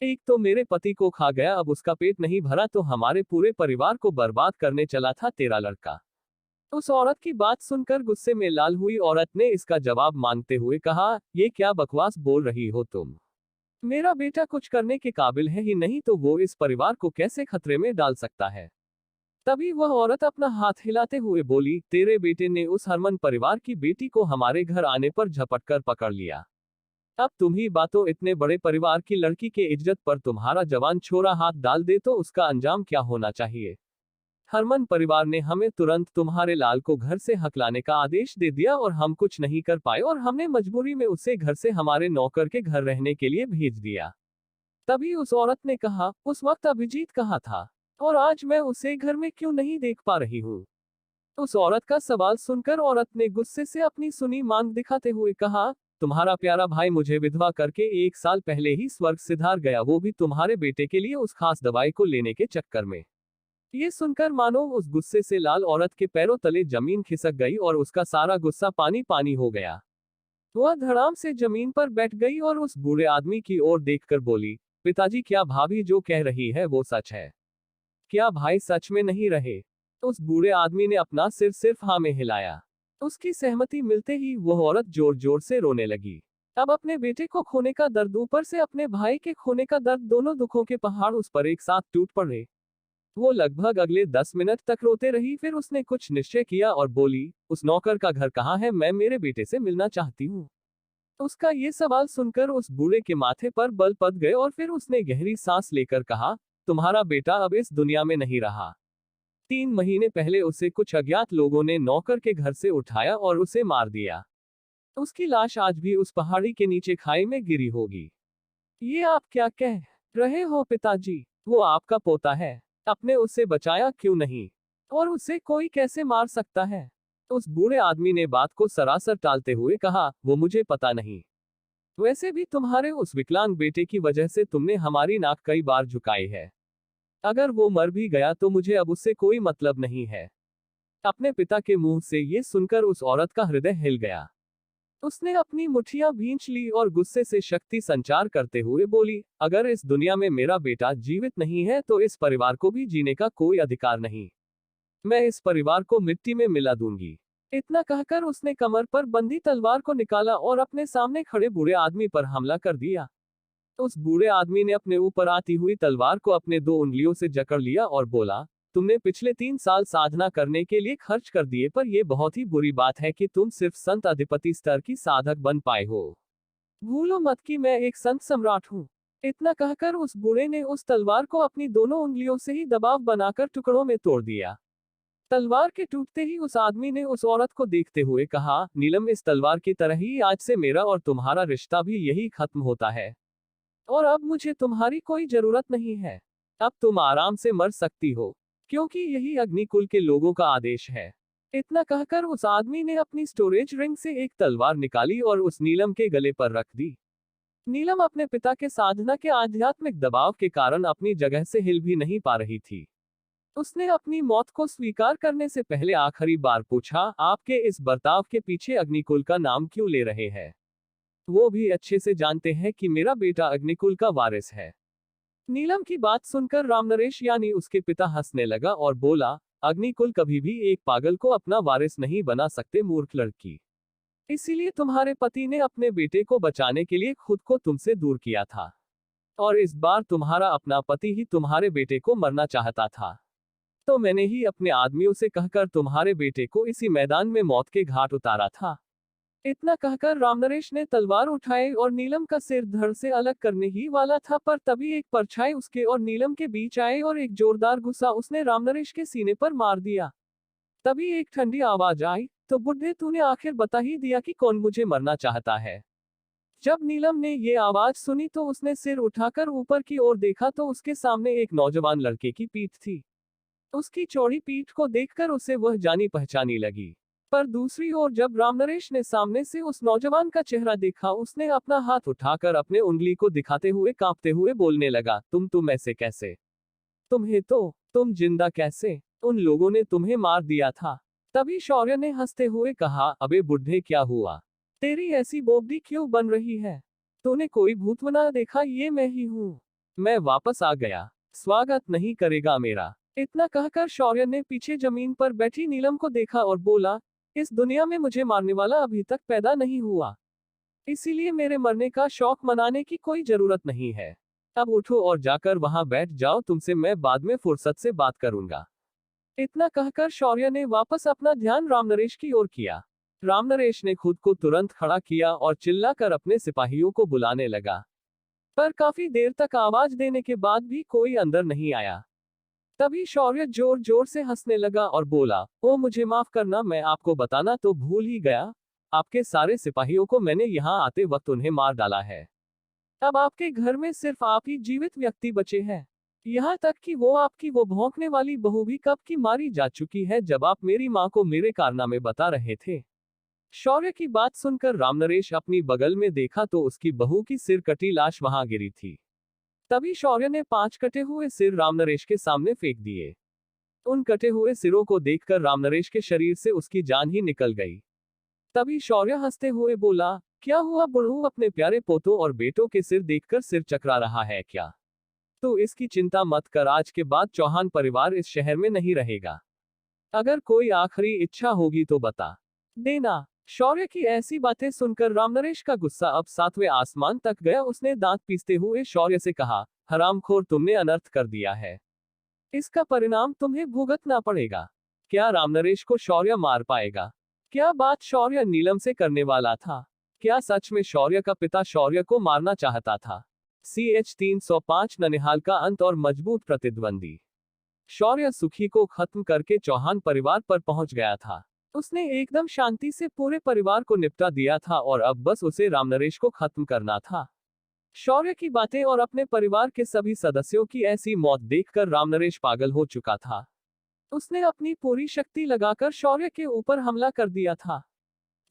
एक तो मेरे पति को खा गया, अब उसका पेट नहीं भरा तो हमारे पूरे परिवार को बर्बाद करने चला था तेरा लड़का। उस औरत की बात सुनकर गुस्से में लाल हुई औरत ने इसका जवाब मांगते हुए कहा, ये क्या बकवास बोल रही हो तुम? मेरा बेटा कुछ करने के काबिल है ही नहीं तो वो इस परिवार को कैसे खतरे में डाल सकता है? तभी वह औरत अपना हाथ हिलाते हुए बोली, तेरे बेटे ने उस हरमन परिवार की बेटी को हमारे घर आने पर झपटकर पकड़ लिया। अब तुम ही बातों, इतने बड़े परिवार की लड़की के इज्जत पर तुम्हारा जवान छोरा हाथ डाल दे तो उसका अंजाम क्या होना चाहिए? हरमन परिवार ने हमें तुरंत तुम्हारे लाल को घर से हकलाने का आदेश दे दिया और हम कुछ नहीं कर पाए और हमने मजबूरी में उसे घर से हमारे नौकर के घर रहने के लिए भेज दिया। तभी उस औरत ने कहा, उस वक्त अभिजीत कहाँ था और आज मैं उसे घर में क्यों नहीं देख पा रही हूँ? उस औरत का सवाल सुनकर औरत ने गुस्से से अपनी सुनी मांग दिखाते हुए कहा, तुम्हारा प्यारा भाई मुझे विधवा करके 1 साल पहले ही स्वर्ग सिधार गया, वो भी तुम्हारे बेटे के लिए उस खास दवाई को लेने के चक्कर में। ये सुनकर मानो उस गुस्से से लाल औरत के पैरों तले जमीन खिसक गई और उसका सारा गुस्सा पानी पानी हो गया। वह धड़ाम से जमीन पर बैठ गई और उस बूढ़े आदमी की ओर देखकर बोली, पिताजी क्या भाभी जो कह रही है वो सच है? क्या भाई सच में नहीं रहे? उस बूढ़े आदमी ने अपना सिर सिर्फ हाँ में हिलाया। उसकी सहमति मिलते ही वह औरत जोर जोर से रोने लगी। अब अपने बेटे को खोने का दर्द ऊपर से अपने भाई के खोने का दर्द, दोनों दुखों के पहाड़ उस पर एक साथ टूट पड़े। वो लगभग अगले 10 मिनट तक रोते रही, फिर उसने कुछ निश्चय किया और बोली, उस नौकर का घर कहाँ है? मैं मेरे बेटे से मिलना चाहती हूँ। उसका ये सवाल सुनकर उस बूढ़े के माथे पर बल पड़ गए और फिर उसने गहरी सांस लेकर कहा, तुम्हारा बेटा अब इस दुनिया में नहीं रहा। 3 महीने पहले उसे कुछ अज्ञात लोगों ने नौकर के घर से उठाया और उसे मार दिया। उसकी लाश आज भी उस पहाड़ी के नीचे खाई में गिरी होगी। ये आप क्या कह रहे हो पिताजी? वो आपका पोता है, आपने उसे बचाया क्यों नहीं? और उसे कोई कैसे मार सकता है? उस बूढ़े आदमी ने बात को सरासर टालते हुए कहा, वो मुझे पता नहीं। वैसे भी तुम्हारे उस विकलांग बेटे की वजह से तुमने हमारी नाक कई बार झुकाई है। अगर वो मर भी गया तो मुझे अब उससे कोई मतलब नहीं है। अपने पिता के मुंह से ये सुनकर उस औरत का हृदय हिल गया। उसने अपनी मुट्ठियां भींच ली और गुस्से से शक्ति संचार करते हुए बोली, अगर इस दुनिया में मेरा बेटा जीवित नहीं है तो इस परिवार को भी जीने का कोई अधिकार नहीं। मैं इस परिवार को मिट्टी में मिला दूंगी। इतना कहकर उसने कमर पर बंधी तलवार को निकाला और अपने सामने खड़े बूढ़े आदमी पर हमला कर दिया। उस बूढ़े आदमी ने अपने ऊपर आती हुई तलवार को अपने 2 उंगलियों से जकड़ लिया और बोला, तुमने पिछले 3 साल साधना करने के लिए खर्च कर दिए, पर यह बहुत ही बुरी बात है कि तुम सिर्फ संत अधिपति स्तर की साधक बन पाए हो। भूलो मत कि मैं एक संत सम्राट हूँ। इतना कहकर उस बूढ़े ने उस तलवार को अपनी दोनों उंगलियों से ही दबाव बनाकर टुकड़ों में तोड़ दिया। तलवार के टूटते ही उस आदमी ने उस औरत को देखते हुए कहा, नीलम, इस तलवार की तरह ही आज से मेरा और तुम्हारा रिश्ता भी यही खत्म होता है और अब मुझे तुम्हारी कोई जरूरत नहीं है। अब तुम आराम से मर सकती हो, क्योंकि यही अग्निकुल के लोगों का आदेश है। इतना कहकर उस आदमी ने अपनी स्टोरेज रिंग से एक तलवार निकाली और उस नीलम के गले पर रख दी। नीलम अपने पिता के साधना के आध्यात्मिक दबाव के कारण अपनी जगह से हिल भी नहीं पा रही थी। उसने अपनी मौत को स्वीकार करने से पहले आखिरी बार पूछा, आपके इस बर्ताव के पीछे अग्निकुल का नाम क्यों ले रहे हैं? वो भी अच्छे से जानते हैं कि मेरा बेटा अग्निकुल का वारिस है। नीलम की बात सुनकर रामनरेश यानी उसके पिता हंसने लगा और बोला, अग्निकुल कभी भी एक पागल को अपना वारिस नहीं बना सकते मूर्ख लड़की। इसीलिए तुम्हारे पति ने अपने बेटे को बचाने के लिए खुद को तुमसे दूर किया था। और इस बार तुम्हारा अपना पति ही तुम्हारे बेटे को मरना चाहता था। तो मैंने ही अपने आदमियों से कहकर तुम्हारे बेटे को इसी मैदान में मौत के घाट उतारा था। इतना कहकर रामनरेश ने तलवार उठाई और नीलम का सिर धड़ से अलग करने ही वाला था, पर तभी एक परछाई उसके और नीलम के बीच आई और एक जोरदार गुस्सा उसने रामनरेश के सीने पर मार दिया। तभी एक ठंडी आवाज आई, तो बुढ़े तूने आखिर बता ही दिया कि कौन मुझे मरना चाहता है। जब नीलम ने ये आवाज सुनी तो उसने सिर उठाकर ऊपर की ओर देखा तो उसके सामने एक नौजवान लड़के की पीठ थी। उसकी चौड़ी पीठ को देखकर उसे वह जानी पहचानी लगी। पर दूसरी ओर जब रामनरेश ने सामने से उस नौजवान का चेहरा देखा, उसने अपना हाथ उठाकर अपने उंगली को दिखाते हुए कांपते हुए बोलने लगा, तुम ऐसे कैसे? तुम जिंदा कैसे? उन लोगों ने तुम्हें मार दिया था। तभी शौर्य ने हंसते हुए कहा, अबे बुढ़े क्या हुआ? तेरी ऐसी बोबडी क्यों बन रही है? तूने कोई भूतवना देखा? ये मैं ही हूँ। मैं वापस आ गया। स्वागत नहीं करेगा मेरा? इतना कहकर शौर्य ने पीछे जमीन पर बैठी नीलम को देखा और बोला, इस दुनिया में मुझे मारने वाला अभी तक पैदा नहीं हुआ, इसीलिए मेरे मरने का शौक मनाने की कोई जरूरत नहीं है। अब उठो और जाकर वहां बैठ जाओ, तुमसे मैं बाद में फुर्सत से बात करूंगा। इतना कहकर शौर्य ने वापस अपना ध्यान रामनरेश की ओर किया। रामनरेश ने खुद को तुरंत खड़ा किया और चिल्लाकर अपने सिपाहियों को बुलाने लगा, पर काफी देर तक आवाज देने के बाद भी कोई अंदर नहीं आया। तभी शौर्य जोर जोर से हंसने लगा और बोला, ओ मुझे माफ करना, मैं आपको बताना तो भूल ही गया, आपके सारे सिपाहियों को मैंने यहाँ आते वक्त उन्हें मार डाला है। अब आपके घर में सिर्फ आप ही जीवित व्यक्ति बचे हैं। यहाँ तक कि वो आपकी वो भौंकने वाली बहू भी कब की मारी जा चुकी है, जब आप मेरी माँ को मेरे कारनामे बता रहे थे। शौर्य की बात सुनकर रामनरेश अपनी बगल में देखा तो उसकी बहू की सिर कटी लाश वहां गिरी थी। तभी शौर्य ने 5 कटे हुए सिर रामनरेश के सामने फेंक दिए। उन कटे हुए सिरों को देखकर रामनरेश के शरीर से उसकी जान ही निकल गई। तभी शौर्य हंसते हुए बोला, क्या हुआ बुढ़ऊ, अपने प्यारे पोतों और बेटों के सिर देखकर सिर चकरा रहा है क्या? तो इसकी चिंता मत कर, आज के बाद चौहान परिवार इस शहर में नहीं रहेगा। अगर कोई आखिरी इच्छा होगी तो बता देना। शौर्य की ऐसी बातें सुनकर रामनरेश का गुस्सा अब 7वें आसमान तक गया। उसने दांत पीसते हुए शौर्य से कहा, हरामखोर, तुमने अनर्थ कर दिया है, इसका परिणाम तुम्हें भुगतना पड़ेगा। क्या रामनरेश को शौर्य मार पाएगा? क्या बात शौर्य नीलम से करने वाला था? क्या सच में शौर्य का पिता शौर्य को मारना चाहता था? CH 305 ननिहाल का अंत और मजबूत प्रतिद्वंदी। शौर्य सुखी को खत्म करके चौहान परिवार पर पहुंच गया था। उसने एकदम शांति से पूरे परिवार को निपटा दिया था और अब बस उसे रामनरेश को खत्म करना था। शौर्य की बातें और अपने परिवार के सभी सदस्यों की ऐसी मौत देखकर रामनरेश पागल हो चुका था। उसने अपनी पूरी शक्ति लगाकर शौर्य के ऊपर हमला कर दिया था।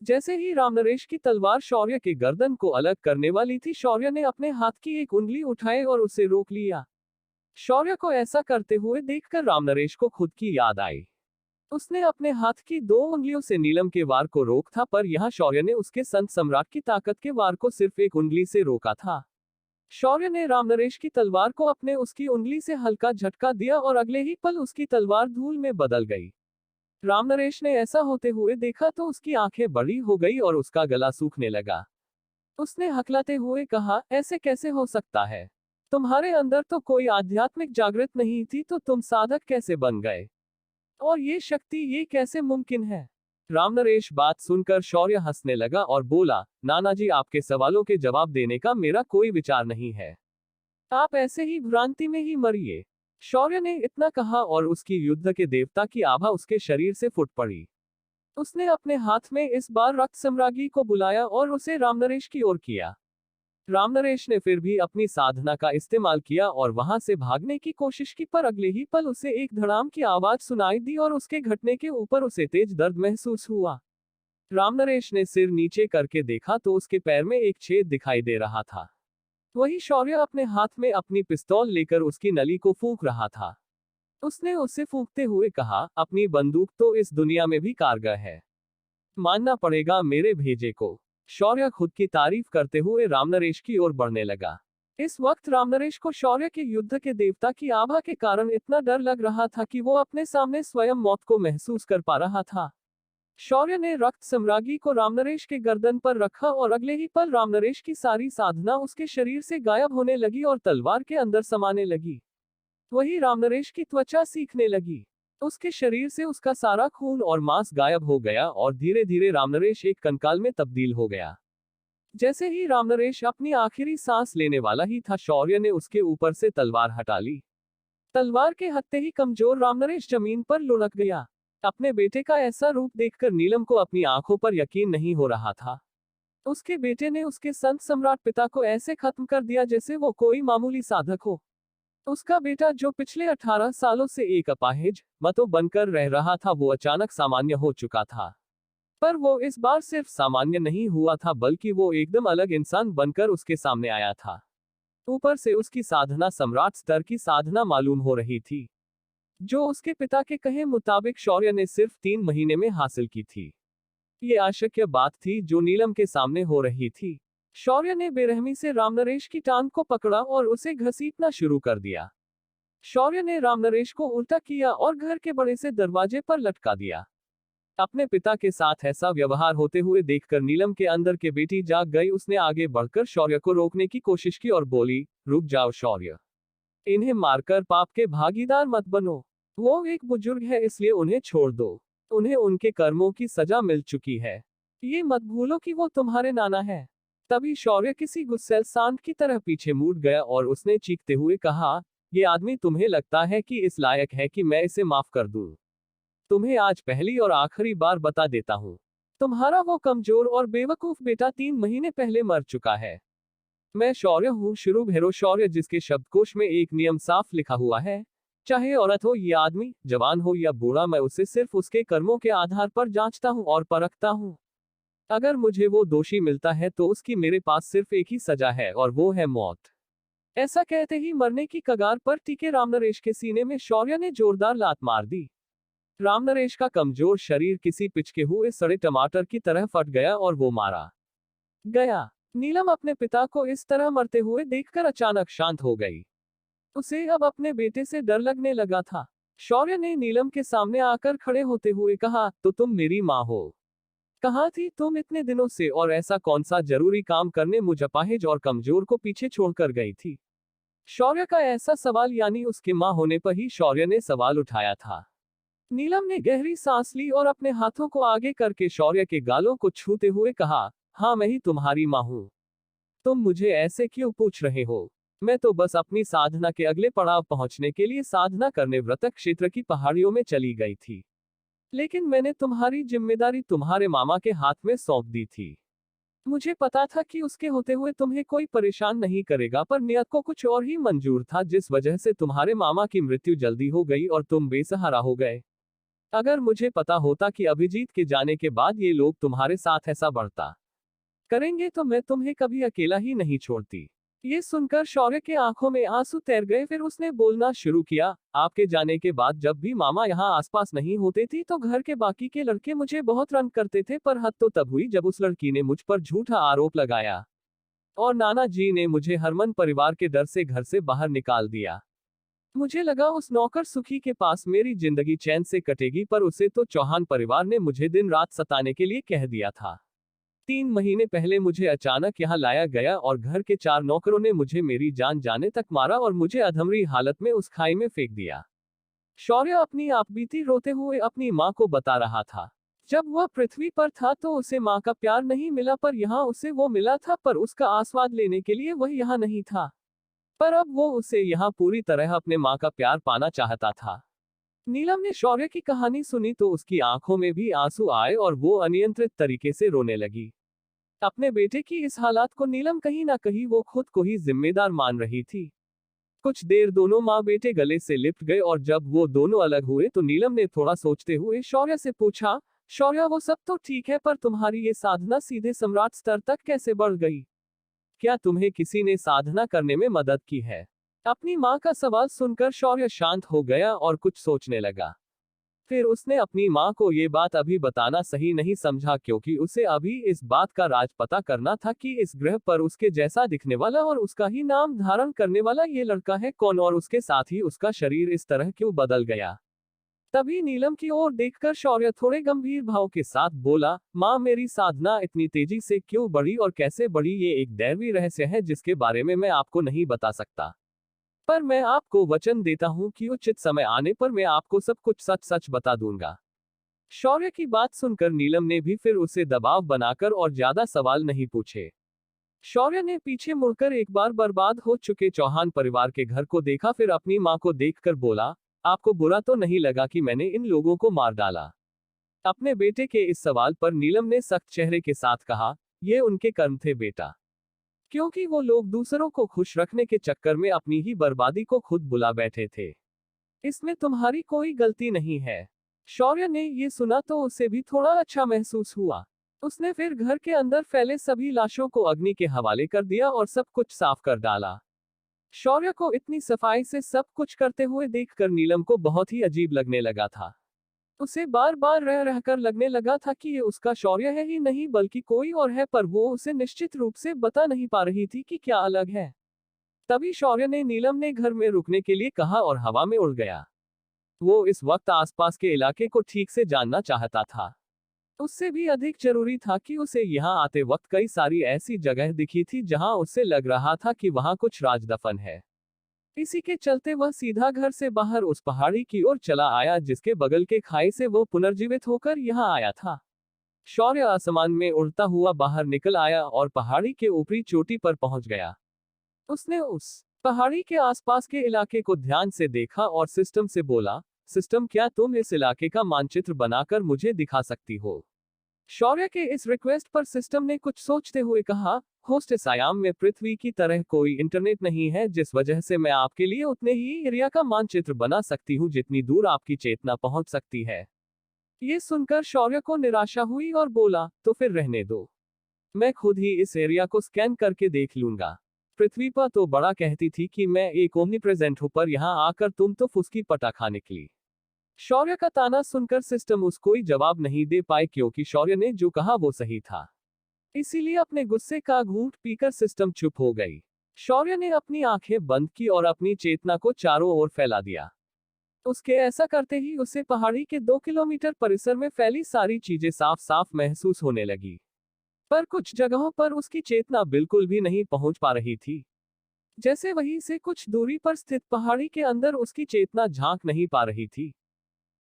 जैसे ही रामनरेश की तलवार शौर्य के गर्दन को अलग करने वाली थी, शौर्य ने अपने हाथ की एक उंगली उठाई और उसे रोक लिया। शौर्य को ऐसा करते हुए देखकर रामनरेश को खुद की याद आई। उसने अपने हाथ की 2 उंगलियों से नीलम के वार को रोक था, पर यहाँ शौर्य ने उसके संत सम्राट की ताकत के वार को सिर्फ एक उंगली से रोका था। शौर्य ने रामनरेश की तलवार को अपने उसकी उंगली से हल्का झटका दिया और अगले ही पल उसकी तलवार धूल में बदल गई। रामनरेश ने ऐसा होते हुए देखा तो उसकी आंखें बड़ी हो गई और उसका गला सूखने लगा। उसने हकलाते हुए कहा, ऐसे कैसे हो सकता है? तुम्हारे अंदर तो कोई आध्यात्मिक जागृत नहीं थी, तो तुम साधक कैसे बन गए? और ये शक्ति, ये कैसे मुमकिन है? रामनरेश बात सुनकर शौर्य हंसने लगा और बोला, नाना जी, आपके सवालों के जवाब देने का मेरा कोई विचार नहीं है। आप ऐसे ही भ्रांति में ही मरिए। शौर्य ने इतना कहा और उसकी युद्ध के देवता की आभा उसके शरीर से फूट पड़ी। उसने अपने हाथ में इस बार रक्त सम्राज्ञी को बुलाया और उसे रामनरेश की ओर किया। रामनरेश ने फिर भी अपनी साधना का इस्तेमाल किया और वहां से भागने की कोशिश की, पर अगले ही पल उसे एक धड़ाम की आवाज सुनाई दी और उसके घटने के ऊपर उसे तेज दर्द महसूस हुआ। रामनरेश ने सिर नीचे करके देखा तो उसके पैर में एक छेद दिखाई दे रहा था। वही शौर्य अपने हाथ में अपनी पिस्तौल लेकर उसकी नली को फूंक रहा था। उसने उसे फूंकते हुए कहा, अपनी बंदूक तो इस दुनिया में भी कारगर है, मानना पड़ेगा मेरे भेजे को। शौर्य खुद की तारीफ करते हुए रामनरेश की ओर बढ़ने लगा। इस वक्त रामनरेश को शौर्य के युद्ध के देवता की आभा के कारण इतना डर लग रहा था कि वो अपने सामने स्वयं मौत को महसूस कर पा रहा था। शौर्य ने रक्त सम्राज्ञी को रामनरेश के गर्दन पर रखा और अगले ही पल रामनरेश की सारी साधना उसके शरीर से गायब होने लगी और तलवार के अंदर समाने लगी। वही रामनरेश की त्वचा सीखने लगी। उसके शरीर से उसका सारा खून और मांस गायब हो गया और धीरे धीरे रामनरेश एक कंकाल में तब्दील हो गया। जैसे ही रामनरेश अपनी आखिरी सांस लेने वाला ही था, शौर्य ने उसके ऊपर से तलवार हटा ली। तलवार के हत्ते ही कमजोर रामनरेश जमीन पर लुढ़क गया। अपने बेटे का ऐसा रूप देखकर नीलम को अपनी आंखों पर यकीन नहीं हो रहा था। उसके बेटे ने उसके संत सम्राट पिता को ऐसे खत्म कर दिया जैसे वो कोई मामूली साधक हो। उसका बेटा जो पिछले 18 सालों से एक अपाहिज मतो बनकर रह रहा था, वो अचानक सामान्य हो चुका था। पर वो इस बार सिर्फ सामान्य नहीं हुआ था, बल्कि वो एकदम अलग इंसान बनकर उसके सामने आया था। ऊपर से उसकी साधना सम्राट स्तर की साधना मालूम हो रही थी, जो उसके पिता के कहे मुताबिक शौर्य ने सिर्फ 3 महीने में हासिल की थी। ये अशक्य बात थी जो नीलम के सामने हो रही थी। शौर्य ने बेरहमी से रामनरेश की टांग को पकड़ा और उसे घसीटना शुरू कर दिया। शौर्य ने रामनरेश को उल्टा किया और घर के बड़े से दरवाजे पर लटका दिया। अपने पिता के साथ ऐसा व्यवहार होते हुए देखकर नीलम के अंदर के बेटी जाग गई। उसने आगे बढ़कर शौर्य को रोकने की कोशिश की और बोली, रुक जाओ शौर्य, इन्हें मारकर पाप के भागीदार मत बनो। वो एक बुजुर्ग है, इसलिए उन्हें छोड़ दो। उन्हें उनके कर्मों की सजा मिल चुकी है। ये मत भूलो कि वो तुम्हारे नाना है। तभी शौर्य किसी गुस्सैल सांड की तरह पीछे मुड़ गया और उसने चीखते हुए कहा, ये आदमी तुम्हें लगता है कि इस लायक है कि मैं इसे माफ कर दूं? तुम्हें आज पहली और आखिरी बार बता देता हूं, तुम्हारा वो कमजोर और बेवकूफ बेटा 3 महीने पहले मर चुका है। मैं शौर्य हूँ, शुरू भैरो शौर्य, जिसके शब्दकोश में एक नियम साफ लिखा हुआ है, चाहे औरत हो या आदमी, जवान हो या बूढ़ा, मैं उसे सिर्फ उसके कर्मों के आधार पर जांचता हूँ और परखता हूँ। अगर मुझे वो दोषी मिलता है तो उसकी मेरे पास सिर्फ एक ही सजा है और वो है मौत। ऐसा कहते ही मरने की कगार पर टिके रामनरेश के सीने में शौर्य ने जोरदार लात मार दी। रामनरेश का कमजोर शरीर किसी पिचके हुए सड़े टमाटर की तरह फट गया और वो मारा गया। नीलम अपने पिता को इस तरह मरते हुए देखकर अचानक शांत हो गई। उसे अब अपने बेटे से डर लगने लगा था। शौर्य ने नीलम के सामने आकर खड़े होते हुए कहा, तो तुम मेरी माँ हो? कहाँ थी तुम इतने दिनों से, और ऐसा कौन सा जरूरी काम करने मुझ अपाहिज और कमजोर को पीछे छोड़कर गई थी? शौर्य का ऐसा सवाल, यानी उसके माँ होने पर ही शौर्य ने सवाल उठाया था। नीलम ने गहरी सांस ली और अपने हाथों को आगे करके शौर्य के गालों को छूते हुए कहा, हाँ मैं ही तुम्हारी माँ हूँ। तुम मुझे ऐसे क्यों पूछ रहे हो? मैं तो बस अपनी साधना के अगले पड़ाव पहुंचने के लिए साधना करने व्रतक क्षेत्र की पहाड़ियों में चली गई थी, लेकिन मैंने तुम्हारी जिम्मेदारी तुम्हारे मामा के हाथ में सौंप दी थी। मुझे पता था कि उसके होते हुए तुम्हें कोई परेशान नहीं करेगा, पर नियत को कुछ और ही मंजूर था, जिस वजह से तुम्हारे मामा की मृत्यु जल्दी हो गई और तुम बेसहारा हो गए। अगर मुझे पता होता कि अभिजीत के जाने के बाद ये लोग तुम्हारे साथ ऐसा बढ़ता करेंगे तो मैं तुम्हें कभी अकेला ही नहीं छोड़ती। ये सुनकर शौर्य के आंखों में आंसू तैर गए। फिर उसने बोलना शुरू किया, आपके जाने के बाद जब भी मामा यहाँ आसपास नहीं होते थे तो घर के बाकी के लड़के मुझे बहुत रंग करते थे, पर हद तो तब हुई जब उस लड़की ने मुझ पर झूठा आरोप लगाया और नाना जी ने मुझे हरमन परिवार के डर से घर से बाहर निकाल दिया। मुझे लगा उस नौकर सुखी के पास मेरी जिंदगी चैन से कटेगी, पर उसे तो चौहान परिवार ने मुझे दिन रात सताने के लिए कह दिया था। 3 महीने पहले मुझे अचानक यहाँ लाया गया और घर के 4 नौकरों ने मुझे मेरी जान जाने तक मारा और मुझे अधमरी हालत में उस खाई में फेंक दिया। शौर्य अपनी आपबीती रोते हुए अपनी माँ को बता रहा था। जब वह पृथ्वी पर था तो उसे माँ का प्यार नहीं मिला, पर यहाँ उसे वो मिला था, पर उसका आस्वाद लेने के लिए वह यहाँ नहीं था। पर अब वो उसे यहाँ पूरी तरह अपने माँ का प्यार पाना चाहता था। नीलम ने शौर्य की कहानी सुनी तो उसकी आंखों में भी आंसू आए और वो अनियंत्रित तरीके से रोने लगी। अपने बेटे की इस हालात को नीलम कहीं ना कहीं वो खुद को ही जिम्मेदार मान रही थी। कुछ देर दोनों माँ बेटे गले से लिपट गए और जब वो दोनों अलग हुए तो नीलम ने थोड़ा सोचते हुए शौर्य से पूछा, शौर्य वो सब तो ठीक है, पर तुम्हारी ये साधना सीधे सम्राट स्तर तक कैसे बढ़ गई? क्या तुम्हें किसी ने साधना करने में मदद की है? अपनी माँ का सवाल सुनकर शौर्य शांत हो गया और कुछ सोचने लगा। फिर उसने अपनी माँ को ये बात अभी बताना सही नहीं समझा, क्योंकि उसे अभी इस बात का राज पता करना था कि इस ग्रह पर उसके जैसा दिखने वाला और उसका ही नाम धारण करने वाला ये लड़का है कौन, और उसके साथ ही उसका शरीर इस तरह क्यों बदल गया। तभी नीलम की ओर देखकर शौर्य थोड़े गंभीर भाव के साथ बोला, माँ, मेरी साधना इतनी तेजी से क्यों बढ़ी और कैसे बढ़ी, ये एक दैवी रहस्य है जिसके बारे में मैं आपको नहीं बता सकता। पर मैं आपको वचन देता हूं कि उचित समय आने पर मैं आपको सब कुछ सच सच बता दूंगा। शौर्य की बात सुनकर नीलम ने भी फिर उसे दबाव बनाकर और ज्यादा सवाल नहीं पूछे। शौर्य ने पीछे मुड़कर एक बार बर्बाद हो चुके चौहान परिवार के घर को देखा, फिर अपनी माँ को देखकर बोला, आपको बुरा तो नहीं लगा कि मैंने इन लोगों को मार डाला? अपने बेटे के इस सवाल पर नीलम ने सख्त चेहरे के साथ कहा, ये उनके कर्म थे बेटा, क्योंकि वो लोग दूसरों को खुश रखने के चक्कर में अपनी ही बर्बादी को खुद बुला बैठे थे। इसमें तुम्हारी कोई गलती नहीं है। शौर्य ने ये सुना तो उसे भी थोड़ा अच्छा महसूस हुआ। उसने फिर घर के अंदर फैले सभी लाशों को अग्नि के हवाले कर दिया और सब कुछ साफ कर डाला। शौर्य को इतनी सफाई से सब कुछ करते हुए देखकर नीलम को बहुत ही अजीब लगने लगा था। उसे बार बार रह रहकर लगने लगा था कि ये उसका शौर्य है ही नहीं बल्कि कोई और है, पर वो उसे निश्चित रूप से बता नहीं पा रही थी कि क्या अलग है। तभी शौर्य ने नीलम ने घर में रुकने के लिए कहा और हवा में उड़ गया। वो इस वक्त आसपास के इलाके को ठीक से जानना चाहता था। उससे भी अधिक जरूरी था कि उसे यहाँ आते वक्त कई सारी ऐसी जगह दिखी थी जहां उससे लग रहा था कि वहां कुछ राजदफन है। इसी के चलते वह सीधा घर से बाहर उस पहाड़ी की ओर चला आया जिसके बगल के खाई से वो पुनर्जीवित होकर यहाँ आया था। शौर्य आसमान में उड़ता हुआ बाहर निकल आया और पहाड़ी के ऊपरी चोटी पर पहुंच गया। उसने उस पहाड़ी के आसपास के इलाके को ध्यान से देखा और सिस्टम से बोला, सिस्टम, क्या तुम इस इलाके का मानचित्र बनाकर मुझे दिखा सकती हो? शौर्य के इस रिक्वेस्ट पर सिस्टम ने कुछ सोचते हुए कहा, होस्ट, इस आयाम में पृथ्वी की तरह कोई इंटरनेट नहीं है, जिस वजह से मैं आपके लिए उतने ही एरिया का मानचित्र बना सकती हूँ जितनी दूर आपकी चेतना पहुंच सकती है। ये सुनकर शौर्य को निराशा हुई और बोला, तो फिर रहने दो, मैं खुद ही इस एरिया को स्कैन करके देख लूंगा। पृथ्वी पर तो बड़ा कहती थी कि मैं एक ओमनीप्रेजेंट हूं, पर यहाँ आकर तुम तो फुसकी पटा निकली। शौर्य का ताना सुनकर सिस्टम उसको कोई जवाब नहीं दे पाए, क्योंकि शौर्य ने जो कहा वो सही था। इसीलिए अपने गुस्से का घूंट पीकर सिस्टम चुप हो गई। शौर्य ने अपनी आंखें बंद की और अपनी चेतना को चारों ओर फैला दिया। उसके ऐसा करते ही उसे पहाड़ी के 2 किलोमीटर परिसर में फैली सारी चीजें साफ साफ महसूस होने लगी। पर कुछ जगहों पर उसकी चेतना बिल्कुल भी नहीं पहुंच पा रही थी। जैसे वहीं से कुछ दूरी पर स्थित पहाड़ी के अंदर उसकी चेतना झांक नहीं पा रही थी।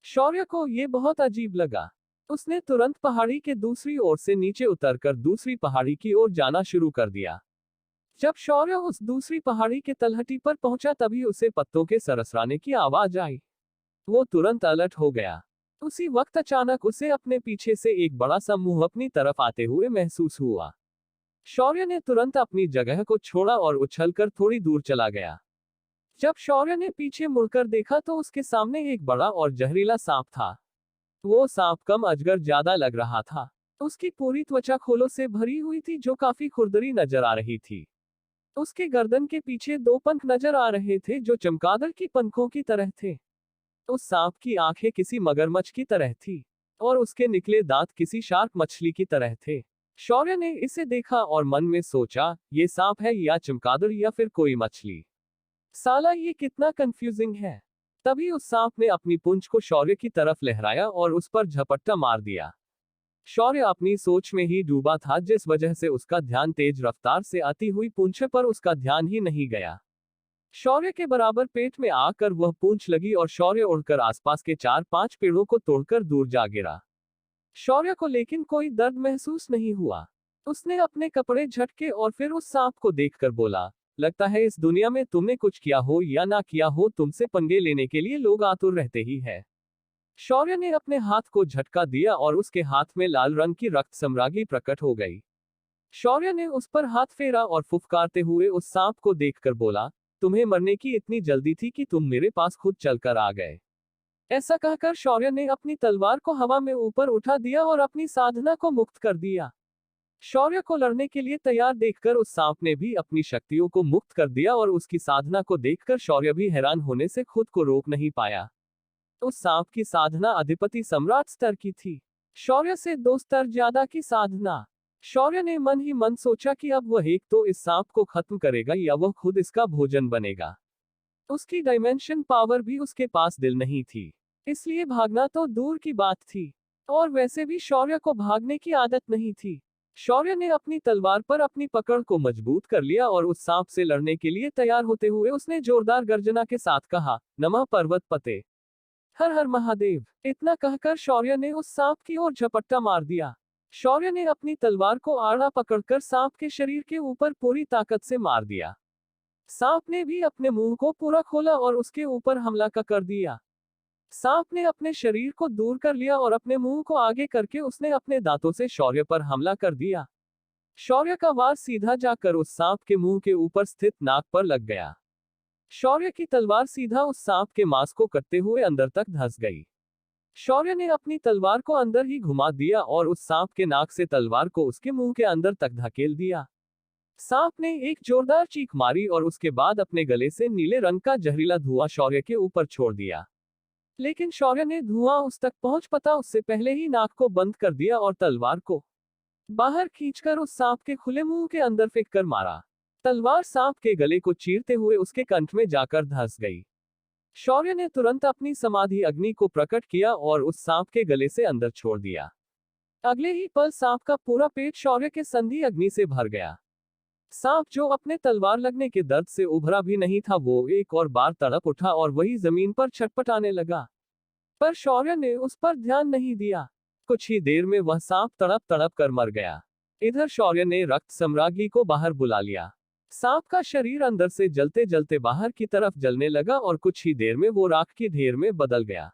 शौर्य को यह बहुत अजीब लगा। उसने तुरंत पहाड़ी के दूसरी ओर से नीचे उतरकर दूसरी पहाड़ी की ओर जाना शुरू कर दिया। जब शौर्य उस दूसरी पहाड़ी के तलहटी पर पहुंचा तभी उसे पत्तों के सरसराने की आवाज आई। वो तुरंत अलर्ट हो गया। उसी वक्त अचानक उसे अपने पीछे से एक बड़ा सा मुंह अपनी तरफ आते हुए महसूस हुआ। शौर्य ने तुरंत अपनी जगह को छोड़ा और उछलकर थोड़ी दूर चला गया। जब शौर्य ने पीछे मुड़कर देखा तो उसके सामने एक बड़ा और जहरीला सांप था। वो सांप कम अजगर ज्यादा लग रहा था। उसकी पूरी त्वचा खोलों से भरी हुई थी जो काफी खुरदरी नजर आ रही थी। उसके गर्दन के पीछे 2 पंख नजर आ रहे थे जो चमगादड़ की पंखों की तरह थे। उस सांप की आंखें किसी मगरमच्छ की तरह थी और उसके निकले दांत किसी शार्क मछली की तरह थे। शौर्य ने इसे देखा और मन में सोचा, ये सांप है या चमगादड़ या फिर कोई मछली। साला ये कितना कंफ्यूजिंग है। तभी उस सांप ने अपनी पूंछ को शौर्य की तरफ लहराया और उस पर झपट्टा मार दिया। शौर्य अपनी सोच में ही डूबा था, जिस वजह से उसका ध्यान तेज रफ्तार से आती हुई पूंछ पर उसका ध्यान ही नहीं गया। शौर्य के बराबर पेट में आकर वह पूंछ लगी और शौर्य उड़कर आसपास के 4-5 पेड़ों को तोड़कर दूर जा गिरा। शौर्य को लेकिन कोई दर्द महसूस नहीं हुआ। उसने अपने कपड़े झटके और फिर उस सांप को देखकर बोला, लगता है इस दुनिया में तुमने कुछ किया हो या ना किया हो, तुमसे पंगे लेने के लिए लोग आतुर रहते ही है। शौर्य ने अपने हाथ को झटका दिया और उसके हाथ में लाल रंग की रक्त सम्रागी प्रकट हो गई। शौर्य ने उस पर हाथ फेरा और फुफकारते हुए उस सांप को देखकर बोला, तुम्हें मरने की इतनी जल्दी थी कि तुम मेरे पास खुद चलकर आ गए। ऐसा कहकर शौर्य ने अपनी तलवार को हवा में ऊपर उठा दिया और अपनी साधना को मुक्त कर दिया। शौर्य को लड़ने के लिए तैयार देखकर उस सांप ने भी अपनी शक्तियों को मुक्त कर दिया और उसकी साधना को देखकर शौर्य भी हैरान होने से खुद को रोक नहीं पाया। उस सांप की साधना अधिपति सम्राट स्तर की थी, शौर्य से 2 स्तर ज्यादा की साधना। शौर्य ने मन ही मन सोचा कि अब वह एक तो इस सांप को खत्म करेगा या वह खुद इसका भोजन बनेगा। उसकी डायमेंशन पावर भी उसके पास दिल नहीं थी, इसलिए भागना तो दूर की बात थी, और वैसे भी शौर्य को भागने की आदत नहीं थी। शौर्य ने अपनी तलवार पर अपनी पकड़ को मजबूत कर लिया और उस सांप से लड़ने के लिए तैयार होते हुए उसने जोरदार गर्जना के साथ कहा, नमः पर्वत पते, हर हर महादेव। इतना कहकर शौर्य ने उस सांप की ओर झपट्टा मार दिया। शौर्य ने अपनी तलवार को आड़ा पकड़कर सांप के शरीर के ऊपर पूरी ताकत से मार दिया। सांप ने भी अपने मुंह को पूरा खोला और उसके ऊपर हमला कर दिया। सांप ने अपने शरीर को दूर कर लिया और अपने मुंह को आगे करके उसने अपने दांतों से शौर्य पर हमला कर दिया। शौर्य का वार सीधा जाकर उस सांप के मुंह के ऊपर स्थित नाक पर लग गया। शौर्य की तलवार सीधा उस सांप के मांस को कटते हुए अंदर तक धंस गई। शौर्य ने अपनी तलवार को अंदर ही घुमा दिया और उस सांप के नाक से तलवार को उसके मुंह के अंदर तक धकेल दिया। सांप ने एक जोरदार चीख मारी और उसके बाद अपने गले से नीले रंग का जहरीला धुआं शौर्य के ऊपर छोड़ दिया। लेकिन शौर्य ने धुआं उस तक पहुंच पाता उससे पहले ही नाक को बंद कर दिया और तलवार को बाहर खींचकर उस सांप के खुले मुंह के अंदर फेंक कर मारा। तलवार सांप के गले को चीरते हुए उसके कंठ में जाकर धंस गई। शौर्य ने तुरंत अपनी समाधि अग्नि को प्रकट किया और उस सांप के गले से अंदर छोड़ दिया। अगले ही पल सांप का पूरा पेट शौर्य के संधि अग्नि से भर गया। सांप, जो अपने तलवार लगने के दर्द से उभरा भी नहीं था, वो एक और बार तड़प उठा और वही जमीन पर छटपटाने लगा। पर शौर्य ने उस पर ध्यान नहीं दिया। कुछ ही देर में वह सांप तड़प तड़प कर मर गया। इधर शौर्य ने रक्त सम्राज्ञी को बाहर बुला लिया। सांप का शरीर अंदर से जलते जलते बाहर की तरफ जलने लगा और कुछ ही देर में वो राख की ढेर में बदल गया।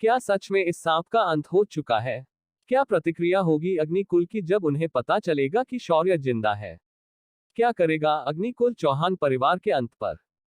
क्या सच में इस सांप का अंत हो चुका है? क्या प्रतिक्रिया होगी अग्निकुल की जब उन्हें पता चलेगा कि शौर्य जिंदा है? क्या करेगा अग्निकुल चौहान परिवार के अंत पर?